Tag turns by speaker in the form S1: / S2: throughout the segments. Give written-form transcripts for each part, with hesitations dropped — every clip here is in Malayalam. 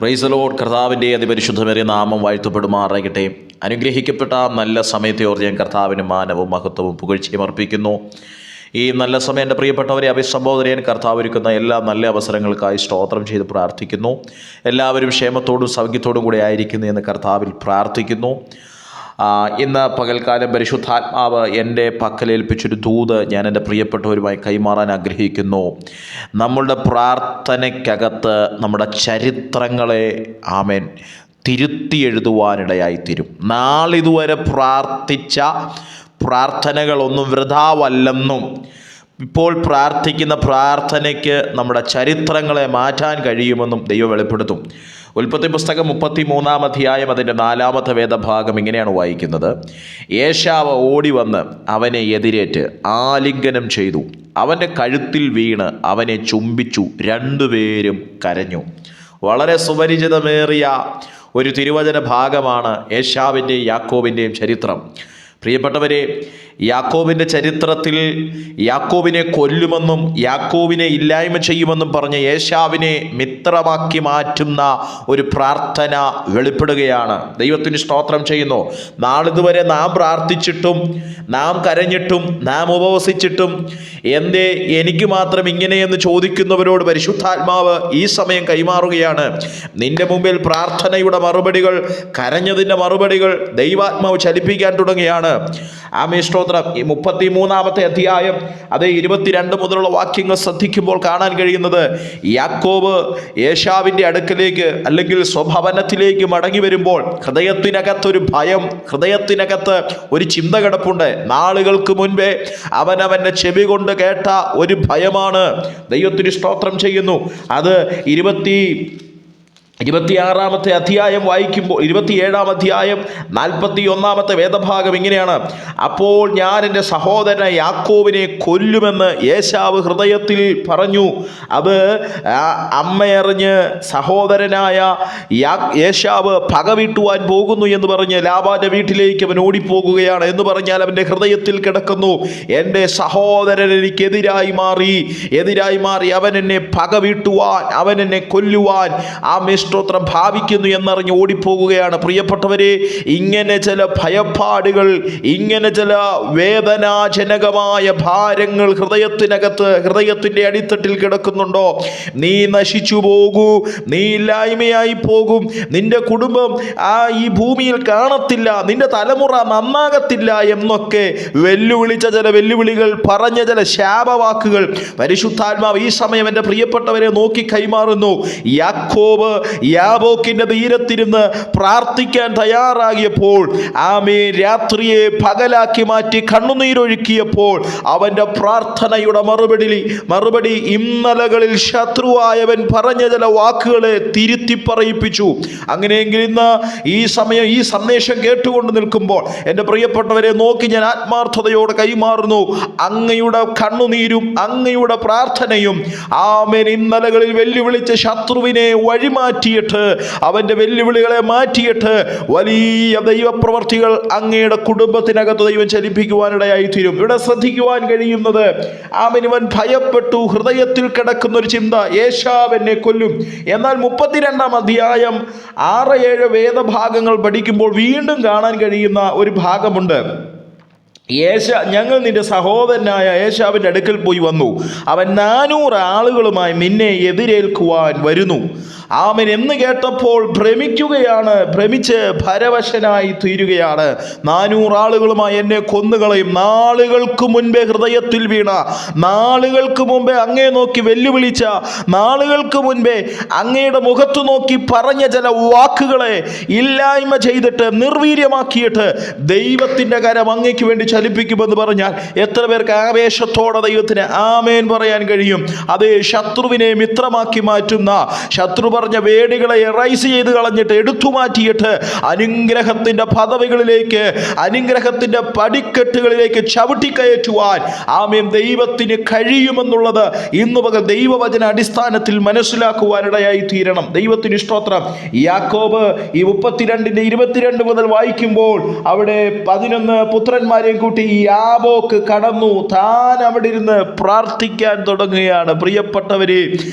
S1: Praise the Lord. കർത്താവിൻ്റെ അതിപരിശുദ്ധമേറിയ നാമം വാഴ്ത്തപ്പെടുമാറാകട്ടെ. അനുഗ്രഹിക്കപ്പെട്ട നല്ല സമയത്തെ ഓർത്ത് ഞാൻ കർത്താവിന് മാനവും മഹത്വവും പുകഴ്ചയും അർപ്പിക്കുന്നു. ഈ നല്ല സമയം എൻ്റെ പ്രിയപ്പെട്ടവരെ അഭിസംബോധന ചെയ്യാൻ കർത്താവ് ഒരുക്കുന്ന എല്ലാ നല്ല അവസരങ്ങൾക്കായി സ്തോത്രം ചെയ്ത് പ്രാർത്ഥിക്കുന്നു. എല്ലാവരും ക്ഷേമത്തോടും സൗഖ്യത്തോടും കൂടെ ആയിരിക്കുന്നു എന്ന് കർത്താവിൽ പ്രാർത്ഥിക്കുന്നു. ഇന്ന് പകൽക്കാലം പരിശുദ്ധാത്മാവ് എൻ്റെ പക്കലേൽപ്പിച്ചൊരു ദൂത് ഞാൻ എൻ്റെ പ്രിയപ്പെട്ടവരുമായി കൈമാറാൻ ആഗ്രഹിക്കുന്നു. നമ്മളുടെ പ്രാർത്ഥനയ്ക്കകത്ത് നമ്മുടെ ചരിത്രങ്ങളെ തിരുത്തി എഴുതുവാനിടയായിത്തീരും. നാളിതുവരെ പ്രാർത്ഥിച്ച പ്രാർത്ഥനകളൊന്നും വൃഥാവല്ലെന്നും ഇപ്പോൾ പ്രാർത്ഥിക്കുന്ന പ്രാർത്ഥനയ്ക്ക് നമ്മുടെ ചരിത്രങ്ങളെ മാറ്റാൻ കഴിയുമെന്നും ദൈവം വെളിപ്പെടുത്തും. ഉൽപ്പത്തി പുസ്തകം 33-ാം അധ്യായം അതിൻ്റെ 4-ാമത്തെ വേദഭാഗം ഇങ്ങനെയാണ് വായിക്കുന്നത്. ഏശാവ് ഓടി വന്ന് അവനെ എതിരേറ്റ് ആലിംഗനം ചെയ്തു, അവൻ്റെ കഴുത്തിൽ വീണ് അവനെ ചുംബിച്ചു, രണ്ടുപേരും കരഞ്ഞു. വളരെ സുപരിചിതമേറിയ ഒരു തിരുവചന ഭാഗമാണ് ഏശാവിൻ്റെയും യാക്കോബിൻ്റെയും ചരിത്രം. പ്രിയപ്പെട്ടവരെ, യാക്കോബിൻ്റെ ചരിത്രത്തിൽ യാക്കോബിനെ കൊല്ലുമെന്നും യാക്കോബിനെ ഇല്ലായ്മ ചെയ്യുമെന്നും പറഞ്ഞ് ഏശാവിനെ മിത്രമാക്കി മാറ്റുന്ന ഒരു പ്രാർത്ഥന വെളിപ്പെടുകയാണ്. ദൈവത്തിന് സ്തോത്രം ചെയ്യുന്നു. നാളിതുവരെ നാം പ്രാർത്ഥിച്ചിട്ടും നാം കരഞ്ഞിട്ടും നാം ഉപവസിച്ചിട്ടും എന്തേ എനിക്ക് മാത്രം ഇങ്ങനെയെന്ന് ചോദിക്കുന്നവരോട് പരിശുദ്ധാത്മാവ് ഈ സമയം കൈമാറുകയാണ്. നിന്റെ മുമ്പിൽ പ്രാർത്ഥനയുടെ മറുപടികൾ, കരഞ്ഞതിൻ്റെ മറുപടികൾ ദൈവാത്മാവ് ചലിപ്പിക്കാൻ തുടങ്ങിയാണ്. സ്തോത്രം. ഈ 33-ാമത്തെ അധ്യായം അത് 22 മുതലുള്ള വാക്യങ്ങൾ ശ്രദ്ധിക്കുമ്പോൾ കാണാൻ കഴിയുന്നത്, യാക്കോബ് ഏശാവിൻ്റെ അടുക്കലേക്ക് അല്ലെങ്കിൽ സ്വഭവനത്തിലേക്ക് മടങ്ങി വരുമ്പോൾ ഹൃദയത്തിനകത്തൊരു ഭയം, ഹൃദയത്തിനകത്ത് ഒരു ചിന്ത കിടപ്പുണ്ട്. നാളുകൾക്ക് മുൻപേ അവനവൻ്റെ ചെവി കൊണ്ട് കേട്ട ഒരു ഭയമാണ്. ദൈവത്തിന് സ്തോത്രം ചെയ്യുന്നു. അത് 26-ാമത്തെ അധ്യായം വായിക്കുമ്പോൾ 27-ാം അധ്യായം 41-ാമത്തെ വേദഭാഗം ഇങ്ങനെയാണ്. അപ്പോൾ ഞാൻ എൻ്റെ സഹോദരനെ യാക്കോബിനെ കൊല്ലുമെന്ന് ഏശാവ് ഹൃദയത്തിൽ പറഞ്ഞു. അത് അമ്മയറിഞ്ഞ് സഹോദരനായ ഏശാവ് പകവീട്ടുവാൻ പോകുന്നു എന്ന് പറഞ്ഞ് ലാബാന്റെ വീട്ടിലേക്ക് അവൻ ഓടിപ്പോകുകയാണ്. എന്ന് പറഞ്ഞാൽ അവൻ്റെ ഹൃദയത്തിൽ കിടക്കുന്നു, എൻ്റെ സഹോദരൻ എനിക്കെതിരായി മാറി അവൻ എന്നെ പകവീട്ടുവാൻ, അവൻ എന്നെ കൊല്ലുവാൻ സ്തോത്രം ഭാവിക്കുന്നു എന്നറിഞ്ഞ് ഓടിപ്പോകുകയാണ്. പ്രിയപ്പെട്ടവരെ, ഇങ്ങനെ ചില ഭയപ്പാടുകൾ, ഇങ്ങനെ ചില വേദനാജനകമായ ഭാരങ്ങൾ ഹൃദയത്തിൻ്റെ അടിത്തട്ടിൽ കിടക്കുന്നുണ്ടോ? നീ നശിച്ചു പോകൂ, നീ ഇല്ലായ്മയായി പോകും, നിന്റെ കുടുംബം ഈ ഭൂമിയിൽ കാണത്തില്ല, നിന്റെ തലമുറ നന്നാകത്തില്ല എന്നൊക്കെ വെല്ലുവിളിച്ച ചില വെല്ലുവിളികൾ, പറഞ്ഞ ചില ശാപവാക്കുകൾ പരിശുദ്ധാത്മാവ് ഈ സമയം എൻ്റെ പ്രിയപ്പെട്ടവരെ നോക്കി കൈമാറുന്നു. യാക്കോബ് യാബോക്കിന്റെ തീരത്തിരുന്ന് പ്രാർത്ഥിക്കാൻ തയ്യാറാകിയപ്പോൾ, രാത്രിയെ പകലാക്കി മാറ്റി കണ്ണുനീരൊഴുക്കിയപ്പോൾ അവന്റെ പ്രാർത്ഥനയുടെ മറുപടി ഇന്നലകളിൽ ശത്രുവായവൻ പറഞ്ഞ ചില വാക്കുകളെ തിരുത്തി പറയിപ്പിച്ചു. അങ്ങനെയെങ്കിൽ ഇന്ന് ഈ സമയം ഈ സന്ദേശം കേട്ടുകൊണ്ട് നിൽക്കുമ്പോൾ എൻ്റെ പ്രിയപ്പെട്ടവരെ നോക്കി ഞാൻ ആത്മാർത്ഥതയോടെ കൈമാറുന്നു. അങ്ങയുടെ കണ്ണുനീരും അങ്ങയുടെ പ്രാർത്ഥനയും ഇന്നലകളിൽ വെല്ലുവിളിച്ച ശത്രുവിനെ വഴിമാറ്റിയിട്ട്, അവന്റെ വെല്ലുവിളികളെ മാറ്റിയിട്ട് വലിയ ദൈവപ്രവർത്തികൾ അങ്ങയുടെ കുടുംബത്തിനകത്ത് ദൈവം ചലിപ്പിക്കുവാനിടയായി തീരും. ഇവിടെ ശ്രദ്ധിക്കുവാൻ കഴിയുന്നത്, ഇവൻ ഭയപ്പെട്ടു, ഹൃദയത്തിൽ കിടക്കുന്ന ഒരു ചിന്ത, ഏശാവ് എന്നെ കൊല്ലും. എന്നാൽ 32-ാം അധ്യായം 6-7 വേദഭാഗങ്ങൾ പഠിക്കുമ്പോൾ വീണ്ടും കാണാൻ കഴിയുന്ന ഒരു ഭാഗമുണ്ട്. ഞങ്ങൾ നിന്റെ സഹോദരനായ ഏശാവിൻ്റെ അടുക്കൽ പോയി വന്നു, അവൻ 400 ആളുകളുമായി നിന്നെ എതിരേൽക്കുവാൻ വരുന്നു. എന്ന് കേട്ടപ്പോൾ ഭ്രമിച്ച് ഭരവശനായി തീരുകയാണ്. 400 ആളുകളുമായി എന്നെ കൊന്നുകളയും. നാളുകൾക്ക് മുൻപേ ഹൃദയത്തിൽ വീണ, നാളുകൾക്ക് മുമ്പേ അങ്ങേ നോക്കി വെല്ലുവിളിച്ച, നാളുകൾക്ക് മുൻപേ അങ്ങയുടെ മുഖത്ത് നോക്കി പറഞ്ഞ ചില വാക്കുകളെ ഇല്ലായ്മ ചെയ്തിട്ട് നിർവീര്യമാക്കിയിട്ട് ദൈവത്തിൻ്റെ കരം അങ്ങയ്ക്ക് വേണ്ടി ചലിപ്പിക്കുമെന്ന് പറഞ്ഞാൽ എത്ര പേർക്ക് ആവേശത്തോടെ ദൈവത്തിന് ആമേൻ പറയാൻ കഴിയും? അതേ, ശത്രുവിനെ മിത്രമാക്കി മാറ്റുന്ന, ശത്രു പറഞ്ഞ വേടികളെ എറൈസ് ചെയ്ത് കളഞ്ഞിട്ട് എടുത്തു മാറ്റിയിട്ട് അനുഗ്രഹത്തിന്റെ പദവികളിലേക്ക്, അനുഗ്രഹത്തിന്റെ പടിക്കെട്ടുകളിലേക്ക് ചവിട്ടിക്കയറ്റുവാൻ ദൈവത്തിന് കഴിയുമെന്നുള്ളത് ഇന്ന് പകൽ ദൈവവചന അടിസ്ഥാനത്തിൽ മനസ്സിലാക്കുവാനിടയായി തീരണം. ദൈവത്തിന് സ്തോത്രം. യാക്കോബ് ഈ 32-ന്റെ 22 മുതൽ വായിക്കുമ്പോൾ അവിടെ 11 പുത്രന്മാരെയും കൂട്ടി യാബോക്ക് കടന്നു. താൻ അവിടെ ഇരുന്ന് പ്രാർത്ഥിക്കാൻ തുടങ്ങുകയാണ്. പ്രിയപ്പെട്ടവരെ,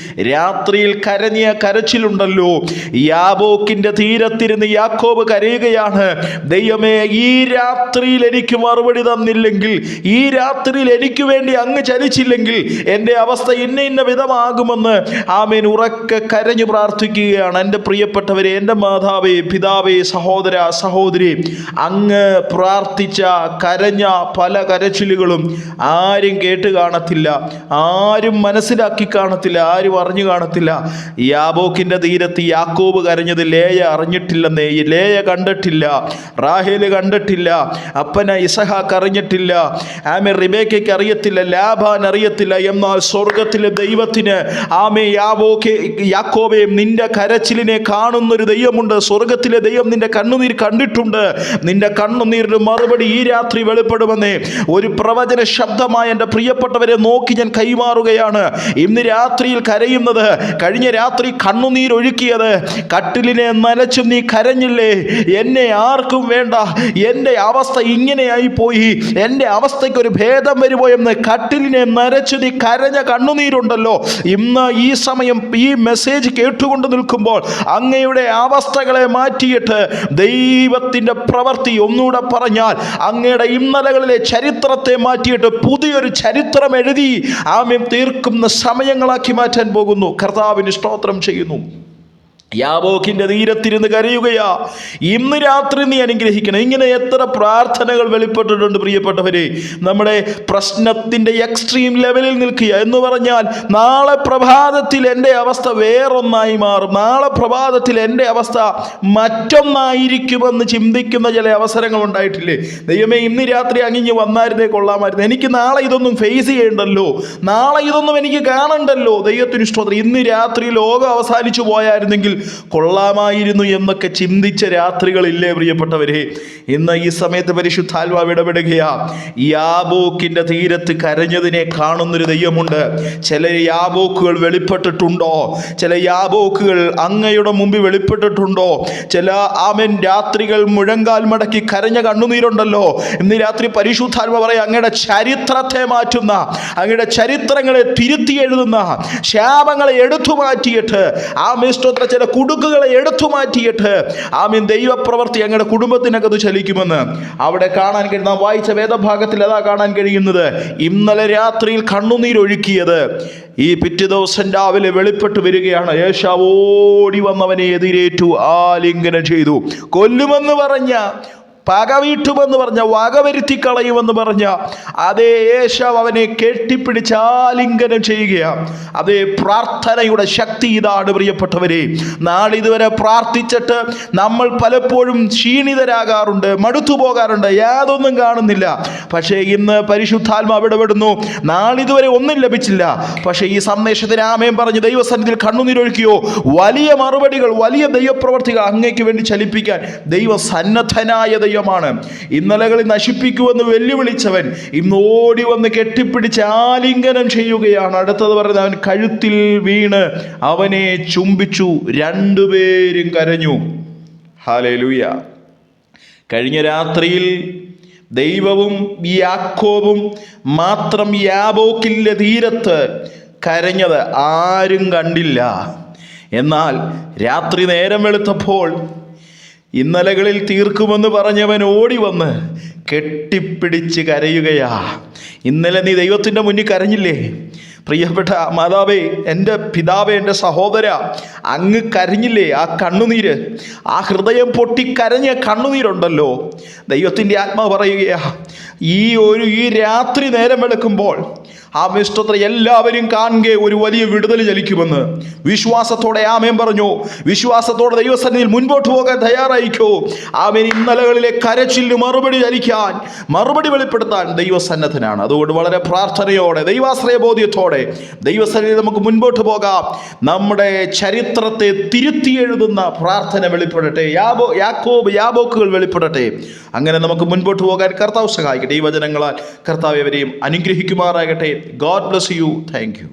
S1: രാത്രിയിൽ കരച്ചിൽ കരച്ചിലുണ്ടല്ലോ. യാബോക്കിന്റെ തീരത്തിരുന്ന് യാക്കോബ് കരയുകയാണ്, ദൈവമേ ഈ രാത്രിയിൽ എനിക്ക് മറുപടി തന്നില്ലെങ്കിൽ, ഈ രാത്രിയിൽ എനിക്ക് വേണ്ടി അങ്ങ് ചലിച്ചില്ലെങ്കിൽ എൻ്റെ അവസ്ഥ ഇന്ന വിധമാകുമെന്ന് ആമേൻ ഉറക്കെ കരഞ്ഞു പ്രാർത്ഥിക്കുകയാണ്. എൻ്റെ പ്രിയപ്പെട്ടവരെ, എൻ്റെ മാതാവേ, പിതാവേ, സഹോദര സഹോദരി, അങ്ങ് പ്രാർത്ഥിച്ച കരഞ്ഞ പല കരച്ചിലുകളും ആരും കേട്ട് കാണത്തില്ല, ആരും മനസ്സിലാക്കി കാണത്തില്ല, ആരും അറിഞ്ഞു കാണത്തില്ല. യാബോക്കിന്റെ തീരത്ത് യാക്കോബ് കരഞ്ഞത് ലേയ അറിഞ്ഞിട്ടില്ലെന്നേ. ലേയ കണ്ടിട്ടില്ല, റാഹേല് കണ്ടിട്ടില്ല, അപ്പന ഇസഹാക്ക് അറിഞ്ഞിട്ടില്ല, ആമേ റിബേക്കയ്ക്ക് അറിയത്തില്ല, ലാബാൻ അറിയത്തില്ല. എന്നാൽ സ്വർഗത്തിലെ ദൈവത്തിന് ആമേ യാക്കോബേ, നിന്റെ കരച്ചിലിനെ കാണുന്നൊരു ദൈവമുണ്ട്. സ്വർഗത്തിലെ ദൈവം നിന്റെ കണ്ണുനീർ കണ്ടിട്ടുണ്ട്. നിന്റെ കണ്ണുനീരിന് മറുപടി ഈ രാത്രി വെളിപ്പെടുമെന്നേ ഒരു പ്രവചന ശബ്ദമായ എൻ്റെ പ്രിയപ്പെട്ടവരെ നോക്കി ഞാൻ കൈമാറുകയാണ്. ഇന്ന് രാത്രിയിൽ കരയുന്നത്, കഴിഞ്ഞ രാത്രി കണ്ണുനീരൊഴുക്കിയത്, കട്ടിലിനെ നനച്ചും നീ കരഞ്ഞില്ലേ, എന്നെ ആർക്കും വേണ്ട, എൻ്റെ അവസ്ഥ ഇങ്ങനെയായി പോയി, എൻ്റെ അവസ്ഥയ്ക്ക് ഒരു ഭേദം വരുമോ എന്ന് കട്ടിലിനെ നനച്ചു നീ കരഞ്ഞ കണ്ണുനീരുണ്ടല്ലോ, ഇന്ന് ഈ സമയം ഈ മെസ്സേജ് കേട്ടുകൊണ്ട് നിൽക്കുമ്പോൾ അങ്ങയുടെ അവസ്ഥകളെ മാറ്റിയിട്ട് ദൈവത്തിൻ്റെ പ്രവൃത്തി, ഒന്നുകൂടെ പറഞ്ഞാൽ അങ്ങയുടെ ഇന്നലകളിലെ ചരിത്രത്തെ മാറ്റിയിട്ട് പുതിയൊരു ചരിത്രം എഴുതി ആമേൻ തീർക്കുന്ന സമയങ്ങളാക്കി മാറ്റാൻ പോകുന്നു. കർത്താവിന് സ്തോത്രം ചെയ്യുന്നു. യാബോക്കിന്റെ തീരത്തിരുന്ന് കരയുകയാ. ഇന്ന് രാത്രി നീ അനുഗ്രഹിക്കണം. ഇങ്ങനെ എത്ര പ്രാർത്ഥനകൾ വെളിപ്പെട്ടിട്ടുണ്ട് പ്രിയപ്പെട്ടവരെ. നമ്മുടെ പ്രശ്നത്തിന്റെ എക്സ്ട്രീം ലെവലിൽ നിൽക്കുക എന്ന് പറഞ്ഞാൽ നാളെ പ്രഭാതത്തിൽ എൻ്റെ അവസ്ഥ വേറൊന്നായി മാറും, നാളെ പ്രഭാതത്തിൽ എൻ്റെ അവസ്ഥ മറ്റൊന്നായിരിക്കുമെന്ന് ചിന്തിക്കുന്ന ചില അവസരങ്ങൾ ഉണ്ടായിട്ടില്ലേ? ദൈവമേ, ഇന്ന് രാത്രി അങ്ങിഞ്ഞ് വന്നായിരുന്നേ കൊള്ളാമായിരുന്നു, എനിക്ക് നാളെ ഇതൊന്നും ഫേസ് ചെയ്യണ്ടല്ലോ, നാളെ ഇതൊന്നും എനിക്ക് കാണണ്ടല്ലോ. ദൈവത്തിന് സ്തോത്രം. ഇന്ന് രാത്രി ലോകം അവസാനിച്ചു പോയായിരുന്നെങ്കിൽ കൊള്ളാമായിരുന്നു എന്നൊക്കെ ചിന്തിച്ച രാത്രികളില്ലേ പ്രിയപ്പെട്ടവരെ? ഇന്ന് ഈ സമയത്ത് പരിശുദ്ധാത്മാവ് ഇടപെടുകയാ. യാബോക്കിന്റെ തീരത്ത് കരഞ്ഞതിനെ കാണുന്നൊരു ദൈവമുണ്ട്. ചില യാബോക്കുകൾ വെളിപ്പെട്ടിട്ടുണ്ടോ? ചില യാബോക്കുകൾ അങ്ങയുടെ മുമ്പിൽ വെളിപ്പെട്ടിട്ടുണ്ടോ? ചില ആമേൻ രാത്രികൾ മുഴങ്കാൽ മടക്കി കരഞ്ഞ കണ്ണുനീരുണ്ടല്ലോ. ഇന്ന് രാത്രി പരിശുദ്ധാത്മാവ് പറയാം, അങ്ങയുടെ ചരിത്രത്തെ മാറ്റുന്ന, അങ്ങയുടെ ചരിത്രങ്ങളെ തിരുത്തി എഴുതുന്ന, ശാപങ്ങളെ എടുത്തു മാറ്റിയിട്ട് ആമേൻ സ്തോത്രം ചില കുടുക്കുകളെ എടുത്തു മാറ്റിയിട്ട് ആമേൻ ദൈവപ്രവൃത്തി അങ്ങയുടെ കുടുംബത്തിനകത്ത് ചലിക്കുമെന്ന് അവിടെ കാണാൻ കഴിയും. നാം വായിച്ച വേദഭാഗത്തിൽ അതാ കാണാൻ കഴിയുന്നത്. ഇന്നലെ രാത്രിയിൽ കണ്ണുനീരൊഴുക്കിയത് ഈ പിറ്റേ ദിവസം രാവിലെ വെളിപ്പെട്ട് വരികയാണ്. ഏശാവ് ഓടി വന്നവനെ എതിരേറ്റു ആലിംഗനം ചെയ്തു. കൊല്ലുമെന്ന് പറഞ്ഞ, പകവീട്ടുമെന്ന് പറഞ്ഞ, വകവരുത്തി കളയുമെന്ന് പറഞ്ഞ അതേ ഏശാവ് അവനെ കെട്ടിപ്പിടിച്ച് ആലിംഗനം ചെയ്യുകയാണ്. അതേ പ്രാർത്ഥനയുടെ ശക്തി ഇതാണ് പ്രിയപ്പെട്ടവരെ. നാളിതുവരെ പ്രാർത്ഥിച്ചിട്ട് നമ്മൾ പലപ്പോഴും ക്ഷീണിതരാകാറുണ്ട്, മടുത്തു പോകാറുണ്ട്, യാതൊന്നും കാണുന്നില്ല. പക്ഷേ ഇന്ന് പരിശുദ്ധാത്മാവ് ഇടപെടുന്നു. നാളിതുവരെ ഒന്നും ലഭിച്ചില്ല, പക്ഷേ ഈ സന്ദേശത്തിന് ആമേൻ പറഞ്ഞ് ദൈവസന്നിധിയിൽ കണ്ണുനീരൊഴുക്കിയോ വലിയ മറുപടികൾ, വലിയ ദൈവപ്രവർത്തികൾ അങ്ങേക്ക് വേണ്ടി ചലിപ്പിക്കാൻ ദൈവസന്നദ്ധനായ ദൈവമാണ്. ഇന്നലകളിൽ നശിപ്പിക്കുമെന്ന് വെല്ലുവിളിച്ചവൻ ഇന്ന് ഓടി വന്ന് കെട്ടിപ്പിടിച്ച് ആലിംഗനം ചെയ്യുകയാണ്. അടുത്തത് പറഞ്ഞത്, അവൻ കഴുത്തിൽ വീണ് അവനെ ചുംബിച്ചു, രണ്ടുപേരും കരഞ്ഞു. ഹല്ലേലൂയ. കഴിഞ്ഞ രാത്രിയിൽ ദൈവവും യാക്കോബും മാത്രം യാബോക്കിന്റെ തീരത്ത് കരഞ്ഞത് ആരും കണ്ടില്ല. എന്നാൽ രാത്രി നേരം വെളുത്തപ്പോൾ ഇന്നലകളിൽ തീർക്കുമെന്ന് പറഞ്ഞവൻ ഓടി വന്ന് കെട്ടിപ്പിടിച്ച് കരയുകയാ. ഇന്നലെ നീ ദൈവത്തിൻ്റെ മുന്നിൽ കരഞ്ഞില്ലേ? പ്രിയപ്പെട്ട മാതാവേ, എൻ്റെ പിതാവേ, എൻ്റെ സഹോദര, അങ്ങ് കരഞ്ഞില്ലേ? ആ കണ്ണുനീര്, ആ ഹൃദയം പൊട്ടിക്കരഞ്ഞ കണ്ണുനീരുണ്ടല്ലോ. ദൈവത്തിൻ്റെ ആത്മാവ് പറയുകയാ, ഈ രാത്രി നേരം വെളുക്കുമ്പോൾ ആമേൻ സ്തോത്രം എല്ലാവരും കാണുക ഒരു വലിയ വിടുതൽ ചലിക്കുമെന്ന് വിശ്വാസത്തോടെ ആമേൻ പറഞ്ഞു. വിശ്വാസത്തോടെ ദൈവസന്നിധിയിൽ മുൻപോട്ട് പോകാൻ തയ്യാറായിക്കോ. ആമേൻ ഇന്നലകളിലെ കരച്ചിലിന് മറുപടി ചലിക്കാൻ, മറുപടി വെളിപ്പെടുത്താൻ ദൈവസന്നദ്ധനാണ്. അതുകൊണ്ട് വളരെ പ്രാർത്ഥനയോടെ, ദൈവാശ്രയ ബോധ്യത്തോടെ ദൈവസന്നിധിയിൽ നമുക്ക് മുൻപോട്ട് പോകാം. നമ്മുടെ ചരിത്രത്തെ തിരുത്തി എഴുതുന്ന പ്രാർത്ഥന വെളിപ്പെടട്ടെ. യാബോക്കുകൾ വെളിപ്പെടട്ടെ. അങ്ങനെ നമുക്ക് മുൻപോട്ട് പോകാൻ കർത്താവ് സഹായിക്കട്ടെ. ഈ വചനങ്ങളാൽ കർത്താവ് എവരെയും അനുഗ്രഹിക്കുമാറാകട്ടെ. God bless you. Thank you.